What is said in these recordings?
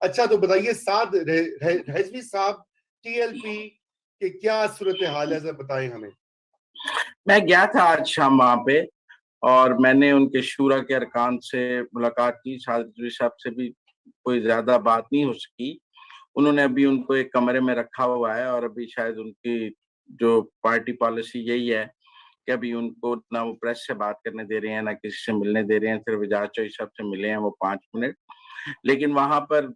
अच्छा, तो बताइए साद रिजवी साहब, टीएलपी के क्या सूरत हाल है, जरा बताएं हमें। मैं गया था आज शाम वहां पे, और मैंने उनके शूरा के अरकान से मुलाकात की। साद रिजवी साहब से भी कोई ज्यादा बात नहीं हो सकी। उन्होंने अभी उनको एक कमरे में रखा हुआ है, और अभी शायद उनकी जो पार्टी पॉलिसी यही है कि अभी उनको ना वो प्रेस से बात करने दे रहे हैं, ना किसी से मिलने दे रहे हैं। सिर्फ एजाज चौधरी साहब से मिले हैं वो 5 मिनट। लेकिन वहां पर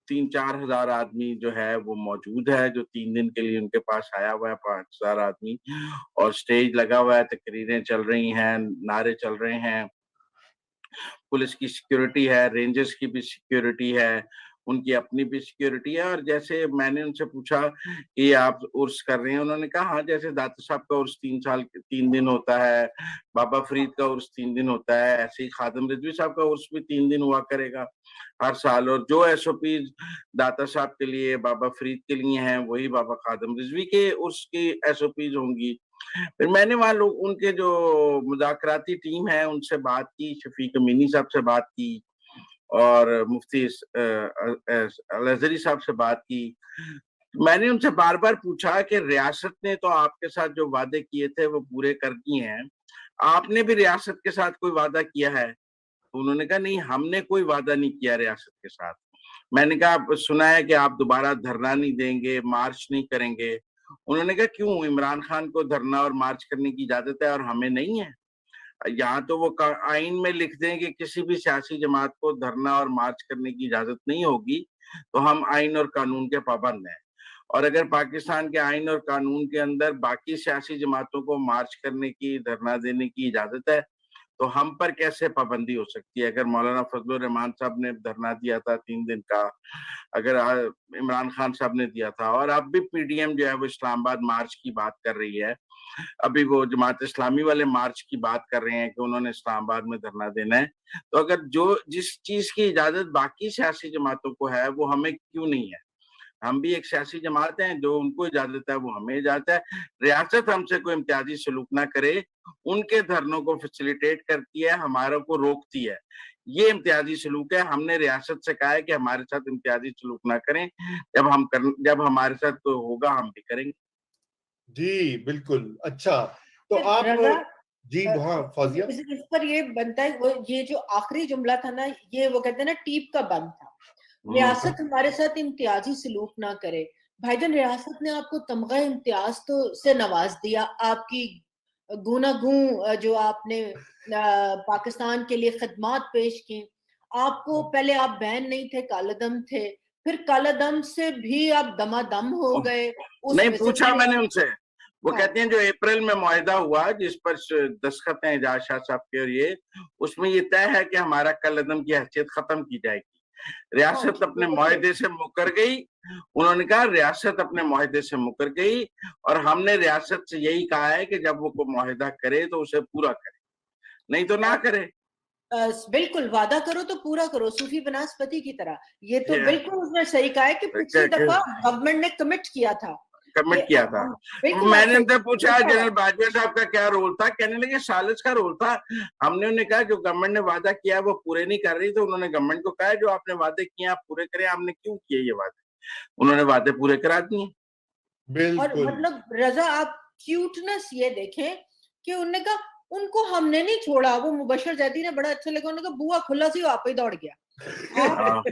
3-4 हजार आदमी जो है वो मौजूद है, जो 3 दिन के लिए उनके पास आया हुआ है, 5 हजार आदमी। और स्टेज लगा हुआ है, तकरीरें चल रही हैं, नारे चल रहे हैं, पुलिस की सिक्योरिटी है, रेंजर्स की भी सिक्योरिटी है, उनकी अपनी भी सिक्योरिटी है। और जैसे मैंने उनसे पूछा कि आप उर्स कर रहे हैं, उन्होंने कहा हाँ, जैसे दाता साहब का उर्स 3 दिन होता है, बाबा फरीद का उर्स 3 दिन होता है, ऐसे ही खादिम रिजवी साहब का उर्स भी 3 दिन हुआ करेगा हर साल। और जो एसओपी दाता साहब के लिए, बाबा फरीद के लिए हैं, वही बाबा खादिम रिजवी के उर्स की एसओपीज होंगी। फिर मैंने वहां लोग उनके जो मुज़ाकराती टीम है उनसे बात की, शफीक अमीनी साहब से बात की, और मुफ्ती अल अज़हरी साहब से बात की। मैंने उनसे बार बार पूछा कि रियासत ने तो आपके साथ जो वादे किए थे वो पूरे कर दिए हैं, आपने भी रियासत के साथ कोई वादा किया है? तो उन्होंने कहा नहीं, हमने कोई वादा नहीं किया रियासत के साथ। मैंने कहा सुना है कि आप दोबारा धरना नहीं देंगे, मार्च नहीं करेंगे। उन्होंने कहा क्यों, इमरान खान को धरना और मार्च करने की इजाजत है और हमें नहीं है? यहाँ तो वो आइन में लिख दें कि किसी भी सियासी जमात को धरना और मार्च करने की इजाजत नहीं होगी, तो हम आइन और कानून के पाबंद हैं। और अगर पाकिस्तान के आइन और कानून के अंदर बाकी सियासी जमातों को मार्च करने की, धरना देने की इजाजत है, तो हम पर कैसे पाबंदी हो सकती है? अगर मौलाना फजलुर रहमान साहब ने धरना दिया था 3 दिन का, अगर इमरान खान साहब ने दिया था, और अब भी पीडीएम जो है वो इस्लामाबाद मार्च की बात कर रही है, अभी वो जमात इस्लामी वाले मार्च की बात कर रहे हैं कि उन्होंने इस्लामाबाद में धरना देना है। तो अगर जो जिस चीज की इजाजत बाकी सियासी जमातों को है वो हमें क्यों नहीं है? हम भी एक सियासी जमात हैं, जो उनको इजाजत है वो हमें इजाजत है। रियासत हमसे कोई इम्तियाजी सलूक ना करे, उनके धरनों को फैसिलिटेट करती है, हमारों को रोकती है। ये इम्तियाजी सलूक है। हमने रियासत से कहा है कि हमारे साथ इम्तियाजी सलूक ना करें, जब हमारे साथ कोई होगा हम भी करेंगे। जी बिल्कुल। अच्छा, तो आप रजा, जी हाँ फौजिया, इस पर ये बनता है, वो ये जो आखिरी जुमला था ना, ये वो कहते हैं ना टीप का बंद था, रियासत हमारे साथ इम्तियाजी सलूक ना करे। भाईजान, रियासत ने आपको तमगा इम्तियाज तो से नवाज दिया, आपकी गूनागूं जो आपने पाकिस्तान के लिए खदमात पेश की, आपको पहले आप बैन नहीं थे, कालदम थे, फिर कालदम से भी आप दमादम हो गए। नहीं उसमें से पूछा फिर मैंने उनसे, वो हाँ, कहते हैं जो अप्रैल में मुआहदा हुआ जिस पर दस्तखत हैं एजाज शाह साहब के, और ये उसमें ये तय है कि हमारा कलअदम की हैसियत खत्म की जाएगी। हाँ, रियासत ठीक अपने है, मुआहदे से मुकर गई। उन्होंने कहा रियासत अपने मुआहदे से मुकर गई, और हमने रियासत से यही कहा है कि जब वो कोई मुआहदा करे तो उसे पूरा करे, नहीं तो ना करे। बिल्कुल वादा करो तो पूरा करो, सूफी बनास्पति की तरह। ये तो बिल्कुल उसने सही कहा है कि पिछली दफा गवर्नमेंट ने कमिट किया था कि कमिट किया था। बिल्कुल आप मैंने सही उनसे पूछा जनरल बाजवा साहब का क्या रोल था, कहने लगे सालिस का रोल था। हमने उन्हें कहा जो गवर्नमेंट ने वादा किया वो पूरे नहीं कर रही, तो उन्होंने गवर्नमेंट को कहा जो आपने वादे किए आप पूरे करें। हमने क्यों किए ये वादे? उन्होंने वादे पूरे करा दिए। और बिल्कुल। मतलब रजा, आप क्यूटनेस ये देखें कि उन्होंने कहा उनको हमने नहीं छोड़ा। वो मुबशर जैदी ने बड़ा अच्छा लगा, उन्होंने कहा बुआ खुला सी आप ही दौड़ गया। आप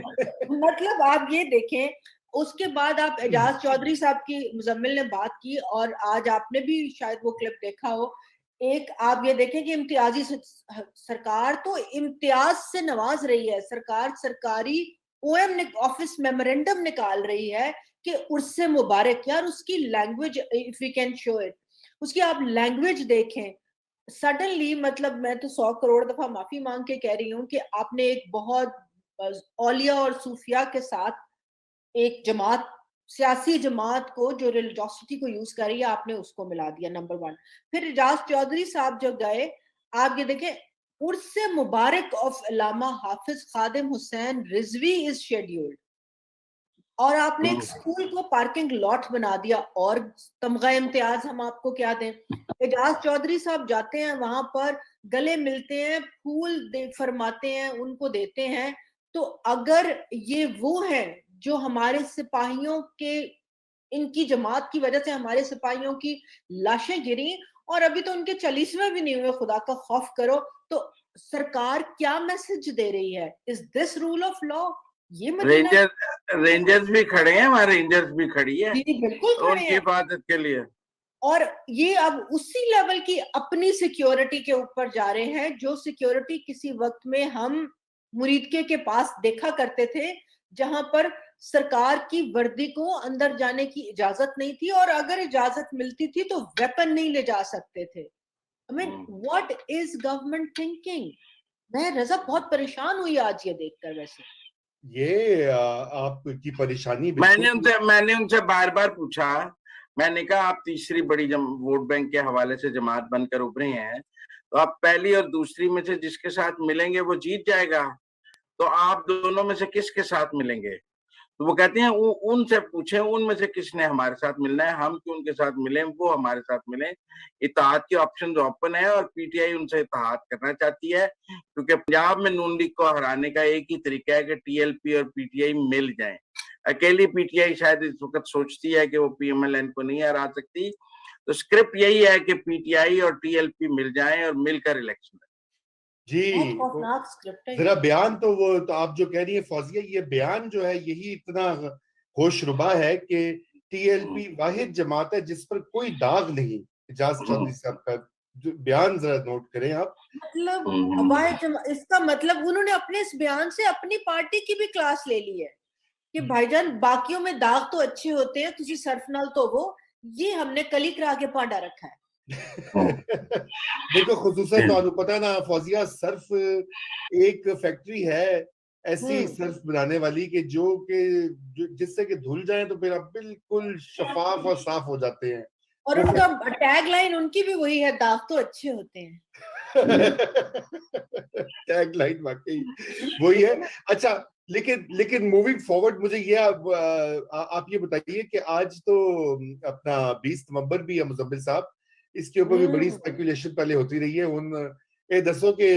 मतलब आप ये देखें, उसके बाद आप एजाज चौधरी साहब की, मुजम्मिल ने बात की, और आज आपने भी शायद वो क्लिप देखा हो। एक आप ये देखें कि इम्तियाजी सरकार तो इम्तियाज से नवाज रही है, सरकार सरकारी ओएम ऑफिस मेमोरेंडम निकाल रही है कि उससे मुबारक यार, उसकी language, if we can show it, उसकी आप लैंग्वेज देखें। सडनली मतलब मैं तो 100 करोड़ दफा माफी मांग के कह रही हूँ कि आपने एक बहुत औलिया और सूफिया के साथ एक जमात, सियासी जमात को जो रिलीजियोसिटी को यूज कर रही है, आपने उसको मिला दिया, नंबर 1। फिर एजाज चौधरी साहब जो गए, आप ये देखें, उर्से मुबारक of Allama Hafiz Khadim Hussain Rizvi is scheduled, और आपने एक स्कूल को पार्किंग लॉट बना दिया। और तमगा इम्तियाज हम आपको क्या दें? एजाज चौधरी साहब जाते हैं वहां पर, गले मिलते हैं, फूल फरमाते हैं, उनको देते हैं, तो अगर ये वो है जो हमारे सिपाहियों के, इनकी जमात की वजह से हमारे सिपाहियों की लाशें गिरी और अभी तो उनके 40वें भी नहीं हुए, खुदा का खौफ करो, तो सरकार क्या मैसेज दे रही है? Is this rule of law? ये मदीना रेंजर्स भी खड़े हैं, हमारे रेंजर्स भी खड़ी है जी बिल्कुल खड़े उनकी हैं। हिफाजत के लिए। और ये अब उसी लेवल की अपनी सिक्योरिटी के ऊपर जा रहे हैं जो सिक्योरिटी किसी वक्त में हम मुरीदके के पास देखा करते थे, जहां पर सरकार की वर्दी को अंदर जाने की इजाजत नहीं थी और अगर इजाजत मिलती थी तो वेपन नहीं ले जा सकते थे। I mean what is government thinking? मैं रजा बहुत परेशान हुई आज ये देखकर। वैसे ये आपकी परेशानी बिल्कुल मैंने उनसे बार बार पूछा, मैंने कहा आप तीसरी बड़ी वोट बैंक के हवाले से जमात बनकर उभरे हैं, तो आप पहली और दूसरी में से जिसके साथ मिलेंगे वो जीत जाएगा, तो आप दोनों में से किसके साथ मिलेंगे? तो वो कहते हैं उनसे पूछे उनमें से किसने हमारे साथ मिलना है, हम क्यों उनके साथ मिले, वो हमारे साथ मिले। इत्तेहाद के ऑप्शन ओपन है और पीटीआई उनसे इत्तेहाद करना चाहती है, क्योंकि पंजाब में नून लीग को हराने का एक ही तरीका है कि टीएलपी और पीटीआई मिल जाएं। अकेली पीटीआई शायद इस वक्त सोचती है कि वो पीएमएलएन को नहीं हरा सकती, तो स्क्रिप्ट यही है कि पीटीआई और टीएलपी मिल जाएं और मिलकर इलेक्शन। जी बहुत खौफनाक स्क्रिप्ट है। जरा बयान तो वो तो आप जो कह रही है फौजिया, ये बयान जो है यही इतना होशरुबा है कि टीएलपी वाहिद जमात है जिस पर कोई दाग नहीं। इजाज चौधरी साहब का जो बयान जरा नोट करें आप। मतलब इसका मतलब उन्होंने अपने इस बयान से अपनी पार्टी की भी क्लास ले ली है कि भाईजान बाकियों में दाग तो अच्छे होते हैं, तुझे सरफनाल तो वो, ये हमने कली करा के पांडा रखा है। देखो खुसूसन तो पता ना फौजिया, सर्फ एक फैक्ट्री है ऐसी सर्फ बनाने वाली कि जिससे कि धुल जाए तो फिर आप बिल्कुल शफाफ और साफ हो जाते हैं। और उनका टैग लाइन उनकी भी वही है, दाग तो अच्छे होते हैं। टैग लाइन वाकई वही है। अच्छा, लेकिन मूविंग फॉरवर्ड मुझे ये आप ये बताइए कि आज तो अपना 20 नवंबर भी है मुजम्मिल साहब, इसके ऊपर भी बड़ी स्पेकुलेशन पहले होती रही है। उन ये दसो कि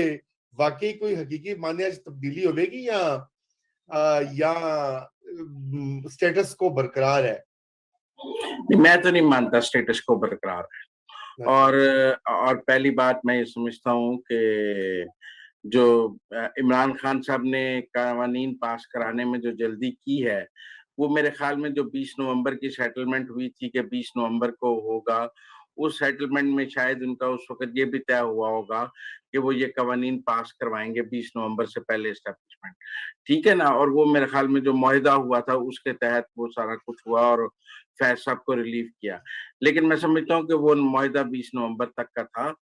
वाकई कोई हकीकी माने आज तब्दीली होगी या स्टेटस को बरकरार है? मैं तो नहीं मानता स्टेटस को बरकरार है। और पहली बात मैं ये समझता हूँ कि जो इमरान खान साहब ने कानून पास कराने में जो जल्दी की है, वो मेरे ख्याल में जो 20 नवंबर की सेटलमेंट हुई थी कि 20 नवंबर को होगा, उस सेटलमेंट में शायद उनका उस वक्त ये भी तय हुआ होगा कि वो ये कानून पास करवाएंगे 20 नवंबर से पहले एस्टेब्लिशमेंट, ठीक है ना। और वो मेरे ख्याल में जो मुआहिदा हुआ था उसके तहत वो सारा कुछ हुआ और फैज साहब को रिलीव किया। लेकिन मैं समझता हूँ कि वो मुआहिदा 20 नवंबर तक का था।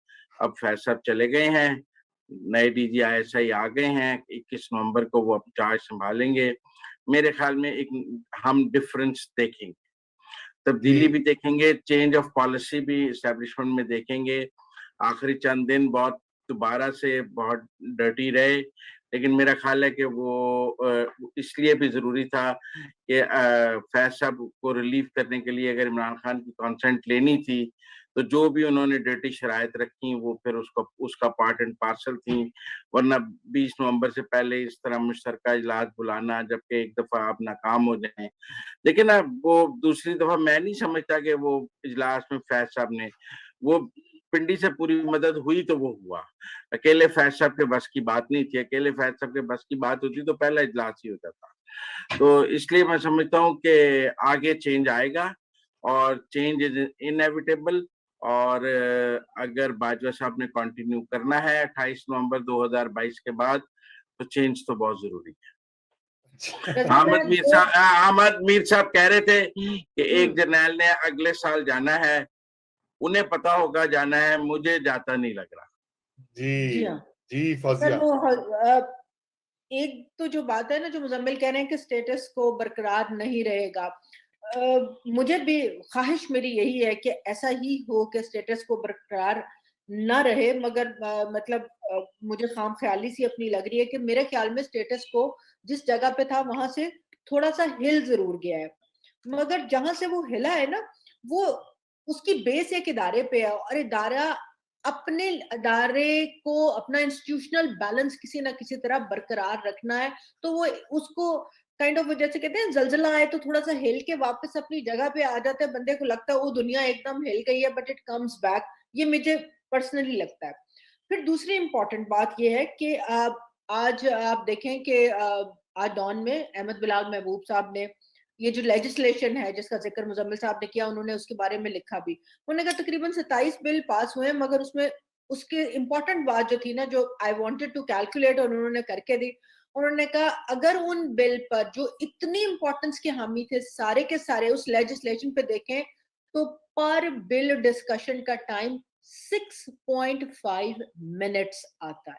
अब फैज साहब चले गए हैं, नए डीजी आईएसआई आ गए हैं, 21 नवंबर को वो चार्ज संभालेंगे। मेरे ख्याल में एक हम डिफरेंस देखेंगे, तब्दीली भी देखेंगे, चेंज ऑफ पॉलिसी भी एस्टेब्लिशमेंट में देखेंगे। आखिरी चंद दिन बहुत दोबारा से बहुत डर्टी रहे, लेकिन मेरा ख्याल है कि वो इसलिए भी जरूरी था कि फैज साहब को रिलीव करने के लिए अगर इमरान खान की कॉन्सेंट लेनी थी तो जो भी उन्होंने डर्टी शराइत रखी वो फिर उसका पार्ट एंड पार्सल थी। वरना 20 नवंबर से पहले इस तरह मुश्तरका इजलास बुलाना जबकि एक दफा आप नाकाम हो जाएं। लेकिन अब वो दूसरी दफा मैं नहीं समझता कि वो इजलास में फैज साहब ने वो पिंडी से पूरी मदद हुई तो वो हुआ, अकेले फैज साहब के बस की बात नहीं थी। अकेले फैज साहब के बस की बात होती तो पहला इजलास ही होता था। तो इसलिए मैं समझता हूँ कि आगे चेंज आएगा और चेंज इज इनएविटेबल। और अगर बाजवा साहब ने कंटिन्यू करना है 28 नवंबर 2022 के बाद तो चेंज तो बहुत जरूरी है। अहमद मीर साहब कह रहे थे कि एक जर्नैल ने अगले साल जाना है, उन्हें पता होगा जाना है, मुझे जाता नहीं लग रहा। जी जी फौजिया, एक तो जो बात है ना, जो मुजम्मिल कह रहे हैं कि स्टेटस को बरकरार नहीं रहेगा, मुझे भी ख्वाहिश मेरी यही है कि ऐसा ही हो कि स्टेटस को बरकरार ना रहे, मगर मतलब मुझे खाम ख्याली सी अपनी लग रही है कि मेरे ख्याल में स्टेटस को जिस जगह पे था वहां से थोड़ा सा हिल जरूर गया है, मगर जहां से वो हिला है ना वो उसकी बेस एक इदारे पे है और इदारा अपने अदारे को अपना इंस्टीट्यूशनल बैलेंस किसी ना किसी तरह बरकरार रखना है, तो वो उसको काइंड ऑफ जैसे कहते हैं जलजला आए तो थोड़ा सा हिल के वापस अपनी जगह पे आ जाता है, बंदे को लगता है वो दुनिया एकदम हिल गई है, बट इट कम्स बैक। ये मुझे पर्सनली लगता है। फिर दूसरी इंपॉर्टेंट बात ये है कि आज आप देखें कि आज डॉन में अहमद बिलाल महबूब साहब ने ये जो लेजिस्लेशन है जिसका जिक्र मुजम्मिल साहब ने किया, उन्होंने उसके बारे में लिखा भी। उन्होंने कहा तकरीबन 27 बिल पास हुए, मगर उसमें उसके इम्पोर्टेंट बात जो थी ना, जो आई वांटेड टू कैलकुलेट, और उन्होंने करके दी। उन्होंने कहा अगर उन बिल पर जो इतनी इंपॉर्टेंस के हामी थे सारे के सारे उस लेजिस्लेशन पे देखें, तो पर बिल डिस्कशन का टाइम 6.5 मिनट्स आता है।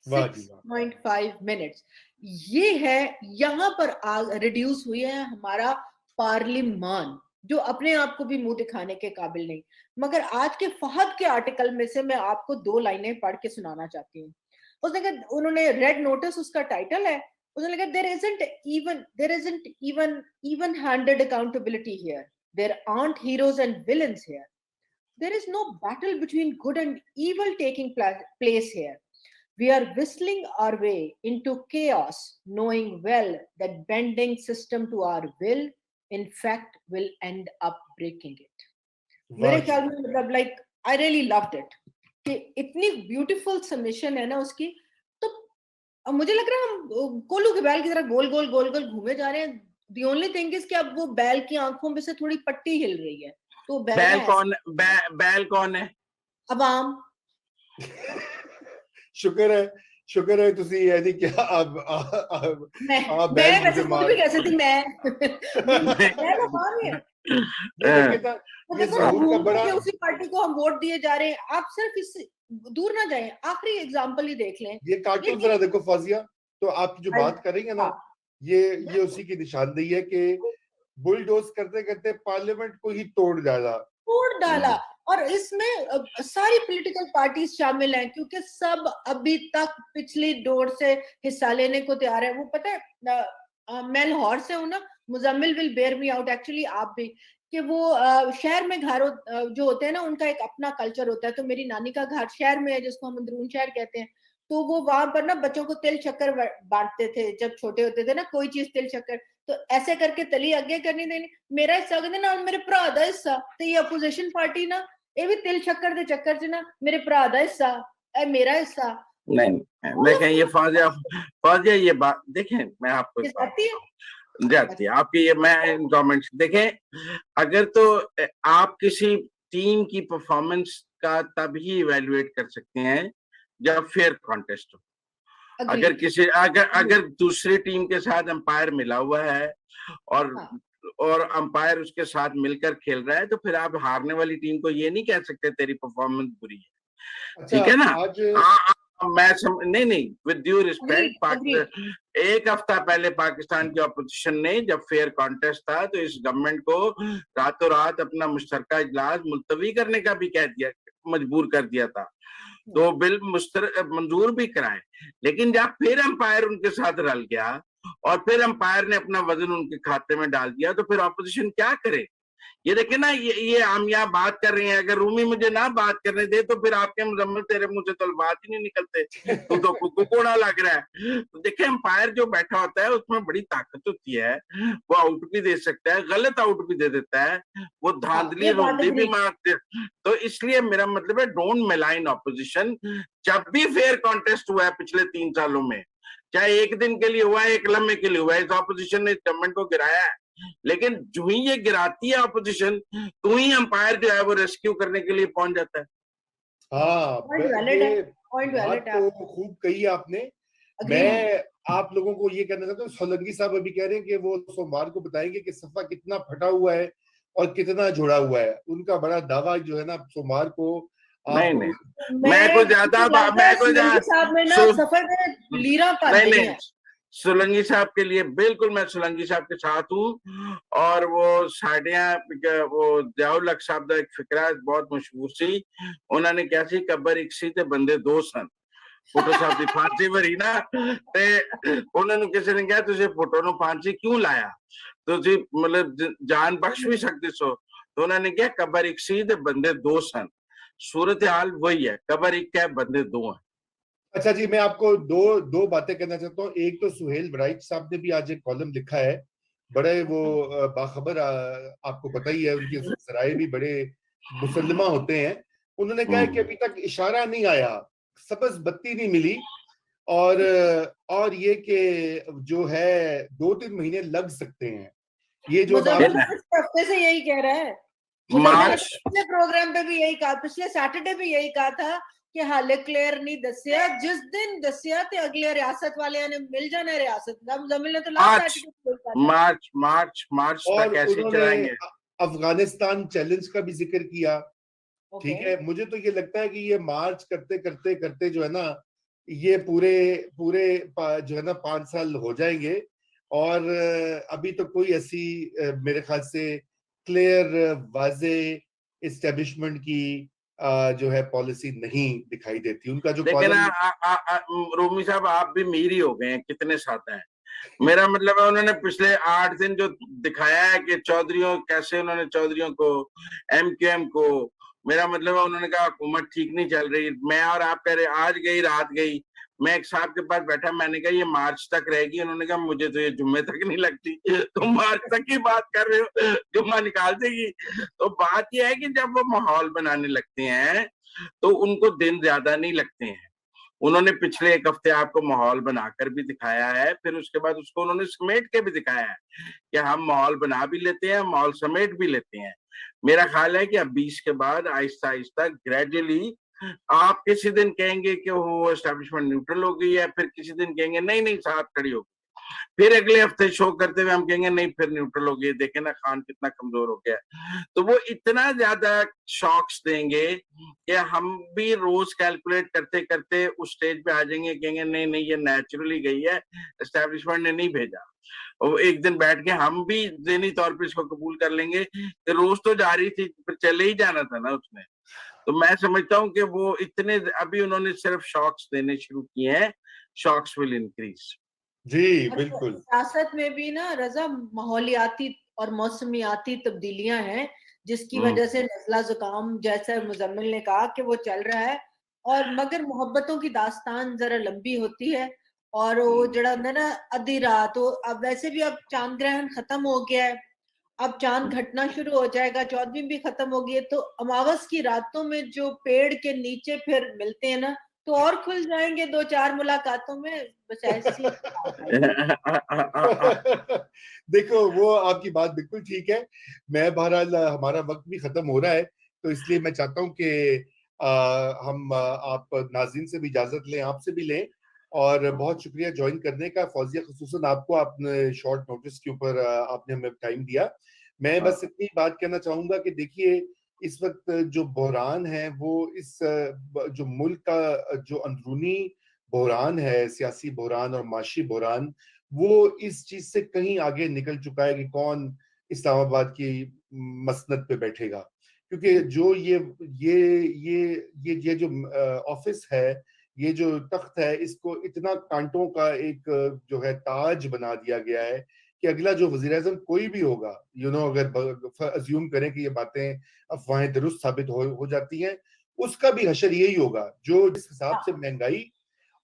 6.5 मिनट्स ये है। यहाँ पर रिड्यूस हुई है हमारा पार्लिमान, जो अपने आप को भी मुंह दिखाने के काबिल नहीं। मगर आज के फहद के आर्टिकल में से मैं आपको 2 लाइनें पढ़ के सुनाना चाहती हूँ। उसने कहा, उन्होंने रेड नोटिस उसका टाइटल है, उसने कहा there isn't even handed accountability here. There aren't heroes and villains here. There is no battle between good and evil taking place here. We are whistling our way into chaos, knowing well that bending system to our will, in fact, will end up breaking it. मेरे ख्याल में मतलब like I really loved it कि इतनी beautiful submission है ना उसकी। तो अब मुझे लग रहा है हम कोलू के बैल की तरह गोल गोल गोल गोल घूमे जा रहे हैं। The only thing is कि अब वो बैल की आंखों में से थोड़ी पट्टी हिल रही है। तो बैल कौन है? अवाम। शुक्र है तुसी यानी क्या अब मैं वैसे खुद भी कैसे थी मैं वो कौन है? ये ज़हूर का बड़ा उसी पार्टी को हम वोट दिए जा रहे हैं। आप सिर्फ इससे दूर ना जाएं, आखिरी एग्जांपल ही देख लें। ये कार्टून जरा देखो फाजिया, तो आप जो बात करेंगे ना, ये उसी की निशानदेही है कि बुलडोज करते करते पार्लियामेंट को ही तोड़ डाला। और इसमें सारी पॉलिटिकल पार्टीज शामिल हैं, क्योंकि सब अभी तक पिछली दौर से हिस्सा लेने को तैयार है। वो पता है मैं लाहौर से हूँ ना, Muzammil will bear me out, actually आप भी, कि वो शहर में घर जो होते हैं ना, उनका एक अपना कल्चर होता है। तो मेरी नानी का घर शहर में है, जिसको हम अंदरून शहर कहते हैं। तो वो वहां पर ना बच्चों को तिल शक्कर बांटते थे जब छोटे होते थे ना, कोई चीज तिल शक्कर, तो ऐसे करके तली आगे करनी देनी। मेरा हिस्सा कहते ना मेरे भरा दा हिस्सा, तो ये अपोजिशन पार्टी ना ये भी तिल शक्कर के चक्कर च ना मेरे भरा दा हिस्सा, मेरा हिस्सा नहीं। देखें ये फाजिया ये बात देखें, मैं आपको जाती है आपकी ये मैं कमेंट्स देखें। अगर तो आप किसी टीम की परफॉर्मेंस का तभी इवेल्युएट कर सकते हैं जब फेयर कॉन्टेस्ट हो। अगर दूसरी टीम के साथ अंपायर मिला हुआ है और अंपायर उसके साथ मिलकर खेल रहा है, तो फिर आप हारने वाली टीम को ये नहीं कह सकते तेरी परफॉर्मेंस बुरी है। ठीक है ना? नहीं विद ड्यू रिस्पेक्ट, एक हफ्ता पहले पाकिस्तान की ऑपोजिशन ने जब फेयर कॉन्टेस्ट था तो इस गवर्नमेंट को रातों रात अपना मुश्तरका इजलास मुलतवी करने का भी मजबूर कर दिया था। तो बिल मंजूर भी कराए, लेकिन जब फिर अंपायर उनके साथ रल गया और फिर अंपायर ने अपना वजन उनके खाते में डाल दिया, तो फिर ऑपोजिशन क्या करे? ये देखे ना, ये हम यहाँ बात कर रहे हैं, अगर रूमी मुझे ना बात करने दे तो फिर आपके मुजम्मिल तेरे मुंह से तो बात ही नहीं निकलते, तुम तो कुकोड़ा लग रहा है। तो देखे अंपायर जो बैठा होता है उसमें बड़ी ताकत होती है, वो आउट भी दे सकता है, गलत आउट भी दे देता है, वो धांधली रोंदी भी मारते। तो इसलिए मेरा मतलब है डोंट मेलाइन ऑपोजिशन। जब भी फेयर कॉन्टेस्ट हुआ है पिछले 3 सालों में, चाहे एक दिन के लिए हुआ है, एक लम्हे के लिए हुआ है, इस ऑपोजिशन ने गवर्नमेंट को गिराया है। लेकिन जो ही ये गिराती है ऑपोजिशन, तो ही अंपायर जो है वो रेस्क्यू करने के लिए पहुंच जाता है। बात तो खूब कही आपने। मैं आप लोगों को ये कहना चाहता हूँ, सोलंकी साहब अभी कह रहे हैं कि वो सोमवार को बताएंगे कि सफा कितना फटा हुआ है और कितना जुड़ा हुआ है। उनका बड़ा दावा जो है ना, सोमवार को नहीं मैं को ज्यादा सोलंकी साहब के लिए बिल्कुल मैं सोलंकी साहब के साथ हूँ। और वो साड़ियां वो जयाउल हक साहब का एक फिक्रा बहुत मशहूर सी, उन्होंने क्या सी कबर एक सी ते बंदे 2 सन। फोटो साहब की फांसी भरी ना, ते उन्होंने किसी ने कहा तुझे फोटो नु फांसी क्यों लाया, तुझे मतलब जान बख्श भी सकते सो। तो उन्होंने क्या कबर एक सी ते बंदे 2 सन। सूरत हाल वही है, कबर एक है, बंदे दो हैं। अच्छा जी, मैं आपको दो दो बातें कहना चाहता हूँ। एक तो सुहेल वराइच साहब ने भी आज एक कॉलम लिखा है, बड़े वो बाखबर, आपको पता ही है, उनके जराए भी बड़े मुसल्लमा होते हैं। उन्होंने कहा है कि अभी तक इशारा नहीं आया, सबज बत्ती नहीं मिली, और ये कि जो है 2-3 महीने लग सकते हैं। ये जो मुजम्मिल आप पिछले हफ्ते से यही कह रहा है। मुजम्मिल ने मार्च पिछले प्रोग्राम पे भी यही कहा, पिछले सैटरडे भी यही कहा था कि हाले क्लियर नहीं दसिया, जिस दिन दसिया ते अगले रियासत वाले ने मिल जाना रियासत का। मुजम्मिल ने तो लास्ट मार्च सैटरडे कहा था। मार्च मार्च मार्च और तक ऐसे ही उन्होंने चलाएंगे। अफगानिस्तान चैलेंज का भी जिक्र किया। ओके, ठीक है, मुझे तो ये लगता है कि ये मार्च करते करते करते जो है ना, ये पूरे पूरे जो है ना 5 साल हो जाएंगे। और अभी तो कोई ऐसी मेरे ख्याल से क्लियर वाजे इस्टेब्लिशमेंट की जो है पॉलिसी नहीं दिखाई देती। उनका जो लेकिन कॉलम रोमी साहब, आप भी मीर ही हो गए हैं, कितने साथ हैं। मेरा मतलब है, उन्होंने पिछले 8 दिन जो दिखाया है कि चौधरियों कैसे, उन्होंने चौधरियों को, एमक्यूएम को, मेरा मतलब है उन्होंने कहा हुकूमत ठीक नहीं चल रही। मैं और आप कह रहे आज गई रात गई, मैं एक साहब के पास बैठा, मैंने कहा ये मार्च तक रहेगी, उन्होंने कहा मुझे तो ये जुम्मे तक नहीं लगती। तो मार्च तक की बात कर रहे हो, जुम्मा निकाल देगी। तो बात यह है कि जब वो माहौल बनाने लगते हैं तो उनको दिन ज्यादा नहीं लगते हैं। उन्होंने पिछले एक हफ्ते आपको माहौल बनाकर भी दिखाया है, फिर उसके बाद उसको उन्होंने समेट के भी दिखाया है कि हम माहौल बना भी लेते हैं, माहौल समेट भी लेते हैं। मेरा ख्याल है कि अब 20 के बाद आहिस्ता आहिस्ता ग्रेजुअली आप किसी दिन कहेंगे कि वो एस्टेब्लिशमेंट न्यूट्रल हो गई है, फिर किसी दिन कहेंगे नहीं नहीं साथ खड़ी हो गई, फिर अगले हफ्ते शो करते हुए हम कहेंगे नहीं फिर न्यूट्रल हो गई, देखे ना खान कितना कमजोर हो गया। तो वो इतना ज्यादा शॉक्स देंगे कि हम भी रोज कैलकुलेट करते करते उस स्टेज पे आ जाएंगे, कहेंगे नहीं नहीं ये नेचुरली गई है, एस्टेब्लिशमेंट ने नहीं भेजा। और एक दिन बैठ के हम भी ज़हनी तौर पे इसको कबूल कर लेंगे कि रोज तो जा रही थी, फिर चले ही जाना था ना उसने। तो मैं समझता हूँ कि वो इतने अभी उन्होंने सिर्फ शॉक्स देने शुरू किए हैं, शॉक्स विल इंक्रीज। जी अच्छा, बिल्कुल। सियासत में भी ना रजा माहौलियाती और मौसमियाती तब्दीलियां हैं, जिसकी वजह से नजला जुकाम, जैसे मुजम्मिल ने कहा कि वो चल रहा है। और मगर मोहब्बतों की दास्तान जरा लंबी होती है, और वो जड़ा होंदा ना अद्धी रात, वो अब वैसे भी अब चांद ग्रहण खत्म हो गया है, अब चांद घटना शुरू हो जाएगा, 14वीं भी खत्म हो गई है, तो अमावस की रातों में जो पेड़ के नीचे फिर मिलते हैं ना, तो और खुल जाएंगे 2-4 मुलाकातों में। बस ऐसी देखो, वो आपकी बात बिल्कुल ठीक है। मैं बहरहाल हमारा वक्त भी खत्म हो रहा है, तो इसलिए मैं चाहता हूं कि हम आप नाज़रीन से भी इजाजत लें, आपसे भी लें। और बहुत शुक्रिया ज्वाइन करने का, फौजिया, खुसूसन आपको, आपने शॉर्ट नोटिस के ऊपर आपने हमें टाइम दिया। मैं बस इतनी बात कहना चाहूंगा कि देखिए, इस वक्त जो बहरान है वो इस जो मुल्क का जो अंदरूनी बहरान है, सियासी बहरान और माशी बहरान, वो इस चीज से कहीं आगे निकल चुका है कि कौन इस्लामाबाद की मसनद पे बैठेगा। क्योंकि जो ये जो ऑफिस है, ये जो तख्त है, इसको इतना कांटों का एक जो है ताज बना दिया गया है कि अगला जो वजीर आजम कोई भी होगा, अगर अज्यूम करें कि ये बातें अफवाहें दुरुस्त साबित हो जाती हैं, उसका भी हशर यही होगा। जो जिस हिसाब से महंगाई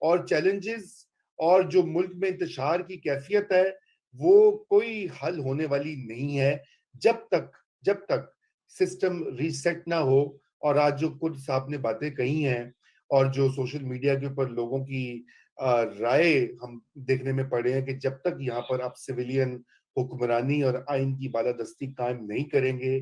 और चैलेंजेस और जो मुल्क में इंतशार की कैफियत है, वो कोई हल होने वाली नहीं है जब तक सिस्टम रीसेट ना हो। और आज जो कुछ साहब ने बातें कही हैं, और जो सोशल मीडिया के ऊपर लोगों की राय हम देखने में पड़े हैं, कि जब तक यहाँ पर आप सिविलियन हुक्मरानी और आइन की बालादस्ती कायम नहीं करेंगे,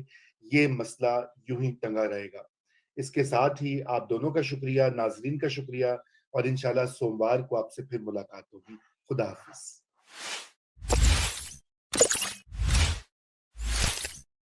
ये मसला यूं ही टंगा रहेगा। इसके साथ ही आप दोनों का शुक्रिया, नाजरीन का शुक्रिया, और इंशाल्लाह सोमवार को आपसे फिर मुलाकात होगी। खुदा हाफिज।